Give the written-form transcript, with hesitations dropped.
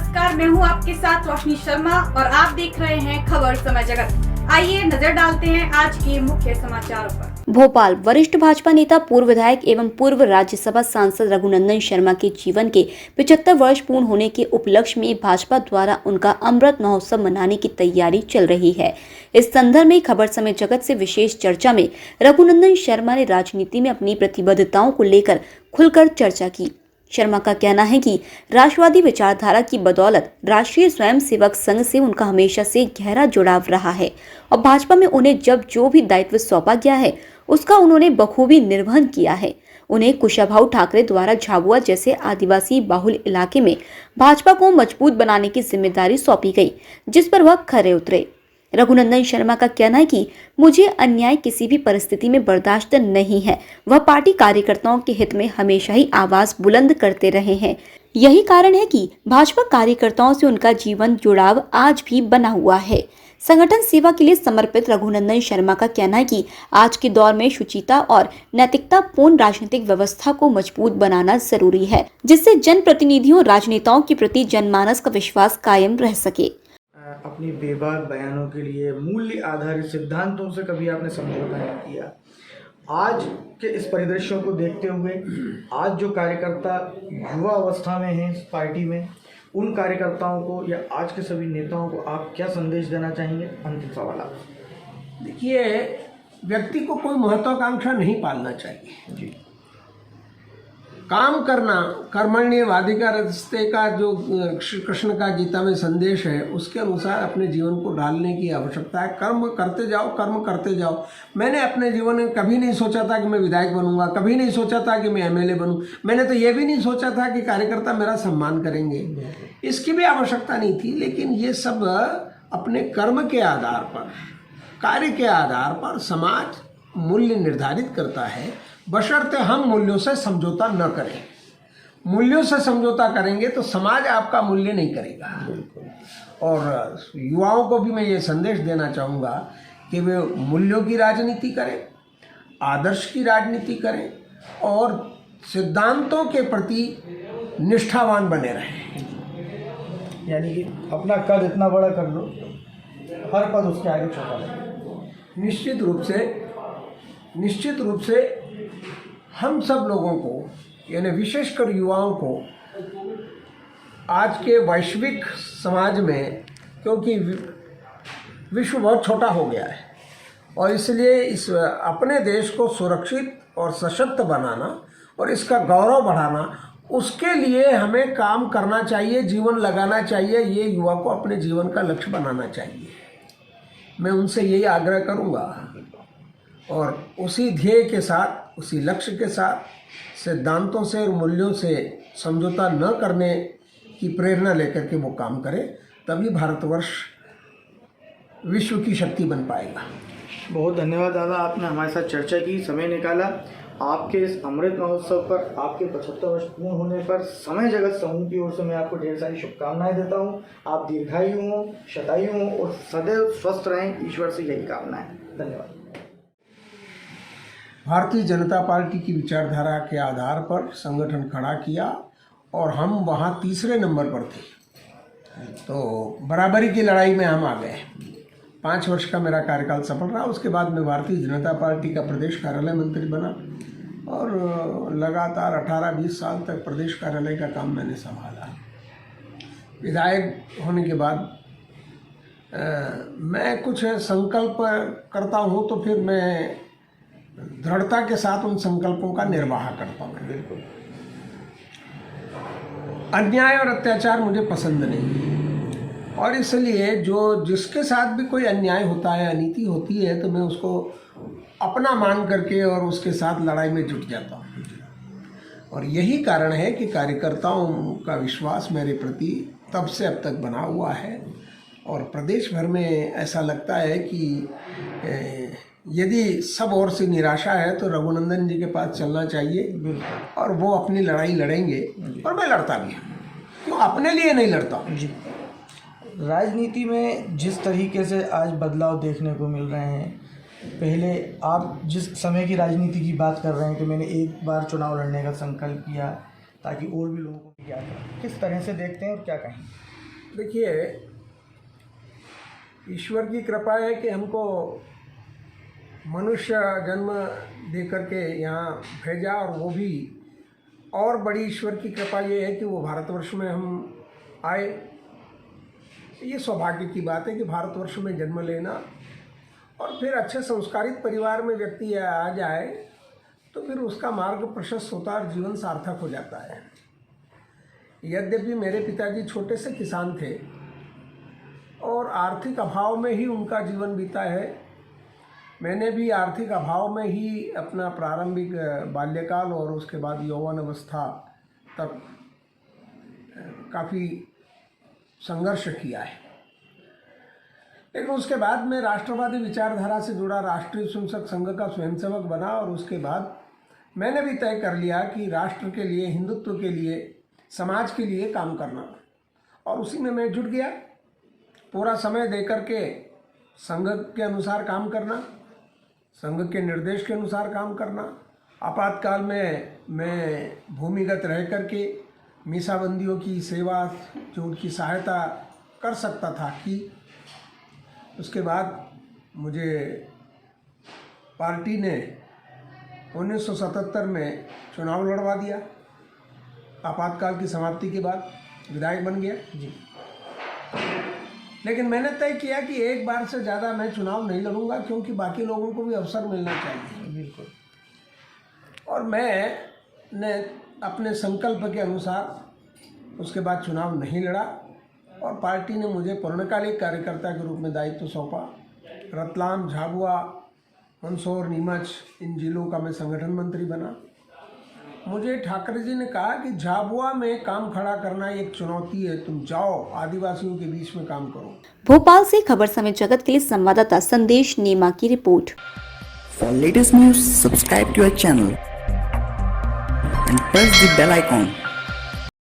नमस्कार, मैं हूं आपके साथ रोशनी शर्मा और आप देख रहे हैं खबर समय जगत। आइए नजर डालते हैं आज के मुख्य समाचारों पर। भोपाल वरिष्ठ भाजपा नेता पूर्व विधायक एवं पूर्व राज्यसभा सांसद रघुनंदन शर्मा के जीवन के 75 वर्ष पूर्ण होने के उपलक्ष्य में भाजपा द्वारा उनका अमृत महोत्सव मनाने की तैयारी चल रही है। इस संदर्भ में खबर समय जगत से विशेष चर्चा में रघुनंदन शर्मा ने राजनीति में अपनी प्रतिबद्धताओं को लेकर खुलकर चर्चा की। शर्मा का कहना है कि राष्ट्रवादी विचारधारा की बदौलत राष्ट्रीय स्वयंसेवक संघ से उनका हमेशा से गहरा जुड़ाव रहा है और भाजपा में उन्हें जब जो भी दायित्व सौंपा गया है उसका उन्होंने बखूबी निर्वहन किया है। उन्हें कुशाभाऊ ठाकरे द्वारा झाबुआ जैसे आदिवासी बाहुल इलाके में भाजपा को मजबूत बनाने की जिम्मेदारी सौंपी गई, जिस पर वह खरे उतरे। रघुनंदन शर्मा का कहना है कि मुझे अन्याय किसी भी परिस्थिति में बर्दाश्त नहीं है। वह पार्टी कार्यकर्ताओं के हित में हमेशा ही आवाज बुलंद करते रहे हैं। यही कारण है कि भाजपा कार्यकर्ताओं से उनका जीवन जुड़ाव आज भी बना हुआ है। संगठन सेवा के लिए समर्पित रघुनंदन शर्मा का कहना है कि आज के दौर में शुचिता और नैतिकता पूर्ण राजनीतिक व्यवस्था को मजबूत बनाना जरूरी है, जिससे जनप्रतिनिधियों राजनेताओं के प्रति जनमानस का विश्वास कायम रह सके। अपनी बेबाक बयानों के लिए मूल्य आधारित सिद्धांतों से कभी आपने समझौता नहीं किया। आज के इस परिदृश्यों को देखते हुए आज जो कार्यकर्ता युवा अवस्था में हैं इस पार्टी में, उन कार्यकर्ताओं को या आज के सभी नेताओं को आप क्या संदेश देना चाहेंगे? अंतिम सवाल आप। देखिए, व्यक्ति को कोई महत्वाकांक्षा नहीं पालना चाहिए जी। काम करना, कर्मण्येवाधिकार रास्ते का जो श्री कृष्ण का गीता में संदेश है उसके अनुसार अपने जीवन को ढालने की आवश्यकता है। कर्म करते जाओ, कर्म करते जाओ। मैंने अपने जीवन में कभी नहीं सोचा था कि मैं विधायक बनूंगा, कभी नहीं सोचा था कि मैं एमएलए बनूं। मैंने तो ये भी नहीं सोचा था कि कार्यकर्ता मेरा सम्मान करेंगे, इसकी भी आवश्यकता नहीं थी। लेकिन ये सब अपने कर्म के आधार पर, कार्य के आधार पर समाज मूल्य निर्धारित करता है, बशर्ते हम मूल्यों से समझौता न करें। मूल्यों से समझौता करेंगे तो समाज आपका मूल्य नहीं करेगा। और युवाओं को भी मैं ये संदेश देना चाहूँगा कि वे मूल्यों की राजनीति करें, आदर्श की राजनीति करें और सिद्धांतों के प्रति निष्ठावान बने रहें। यानी कि अपना कद इतना बड़ा कर लो, हर पद उसके आगे छोटा लगे। निश्चित रूप से हम सब लोगों को, यानी विशेषकर युवाओं को, आज के वैश्विक समाज में, क्योंकि विश्व बहुत छोटा हो गया है और इसलिए इस अपने देश को सुरक्षित और सशक्त बनाना और इसका गौरव बढ़ाना, उसके लिए हमें काम करना चाहिए, जीवन लगाना चाहिए। ये युवा को अपने जीवन का लक्ष्य बनाना चाहिए। मैं उनसे यही आग्रह करूँगा और उसी ध्येय के साथ, उसी लक्ष्य के साथ, सिद्धांतों से और मूल्यों से समझौता न करने की प्रेरणा लेकर के वो काम करें, तभी भारतवर्ष विश्व की शक्ति बन पाएगा। बहुत धन्यवाद दादा, आपने हमारे साथ चर्चा की, समय निकाला। आपके इस अमृत महोत्सव पर, आपके 75 वर्ष पूर्ण होने पर समय जगत समूह की ओर से मैं आपको ढेर सारी शुभकामनाएं देता हूं। आप दीर्घायु हों, शतायु हों और सदैव स्वस्थ रहें, ईश्वर से यही कामना है। धन्यवाद। भारतीय जनता पार्टी की विचारधारा के आधार पर संगठन खड़ा किया और हम वहाँ तीसरे नंबर पर थे, तो बराबरी की लड़ाई में हम आ गए। 5 वर्ष का मेरा कार्यकाल सफल रहा। उसके बाद मैं भारतीय जनता पार्टी का प्रदेश कार्यालय मंत्री बना और लगातार 18-20 साल तक प्रदेश कार्यालय का काम मैंने संभाला। विधायक होने के बाद मैं कुछ संकल्प करता हूँ तो फिर मैं दृढ़ता के साथ उन संकल्पों का निर्वाह करता हूँ। बिल्कुल, अन्याय और अत्याचार मुझे पसंद नहीं है और इसलिए जिसके साथ भी कोई अन्याय होता है, अनीति होती है, तो मैं उसको अपना मान करके और उसके साथ लड़ाई में जुट जाता हूँ। और यही कारण है कि कार्यकर्ताओं का विश्वास मेरे प्रति तब से अब तक बना हुआ है और प्रदेश भर में ऐसा लगता है कि यदि सब ओर से निराशा है तो रघुनंदन जी के पास चलना चाहिए और वो अपनी लड़ाई लड़ेंगे और मैं लड़ता भी हूँ। क्यों? अपने लिए नहीं लड़ता हूँ जी। राजनीति में जिस तरीके से आज बदलाव देखने को मिल रहे हैं, पहले आप जिस समय की राजनीति की बात कर रहे हैं कि मैंने एक बार चुनाव लड़ने का संकल्प किया ताकि और भी लोगों को क्या किस तरह से देखते हैं और क्या कहें? देखिए, ईश्वर की कृपा है कि हमको मनुष्य जन्म दे करके यहाँ भेजा, और वो भी और बड़ी ईश्वर की कृपा ये है कि वो भारतवर्ष में हम आए। ये सौभाग्य की बात है कि भारतवर्ष में जन्म लेना और फिर अच्छे संस्कारित परिवार में व्यक्ति आ जाए तो फिर उसका मार्ग प्रशस्त होता है और जीवन सार्थक हो जाता है। यद्यपि मेरे पिताजी छोटे से किसान थे और आर्थिक अभाव में ही उनका जीवन बीता है, मैंने भी आर्थिक अभाव में ही अपना प्रारंभिक बाल्यकाल और उसके बाद यौवन अवस्था तक काफ़ी संघर्ष किया है। लेकिन उसके बाद मैं राष्ट्रवादी विचारधारा से जुड़ा राष्ट्रीय स्वयंसेवक संघ का स्वयंसेवक बना, और उसके बाद मैंने भी तय कर लिया कि राष्ट्र के लिए, हिंदुत्व के लिए, समाज के लिए काम करना, और उसी में मैं जुट गया। पूरा समय दे करके संघ के अनुसार काम करना, संघ के निर्देश के अनुसार काम करना। आपातकाल में मैं भूमिगत रह करके मीसाबंदियों की सेवा, जो उनकी सहायता कर सकता था की। उसके बाद मुझे पार्टी ने 1977 में चुनाव लड़वा दिया। आपातकाल की समाप्ति के बाद विधायक बन गया जी। लेकिन मैंने तय किया कि एक बार से ज़्यादा मैं चुनाव नहीं लड़ूंगा, क्योंकि बाकी लोगों को भी अवसर मिलना चाहिए। बिल्कुल। और मैंने अपने संकल्प के अनुसार उसके बाद चुनाव नहीं लड़ा, और पार्टी ने मुझे पूर्णकालिक कार्यकर्ता के रूप में दायित्व सौंपा। रतलाम, झाबुआ, मंदसौर, नीमच, इन जिलों का मैं संगठन मंत्री बना। मुझे ठाकरे जी ने कहा कि झाबुआ में काम खड़ा करना एक चुनौती है, तुम जाओ आदिवासियों के बीच में काम करो। भोपाल से खबर समय जगत के लिए संवाददाता संदेश नेमा की report. For latest news, subscribe to our channel and press the bell icon.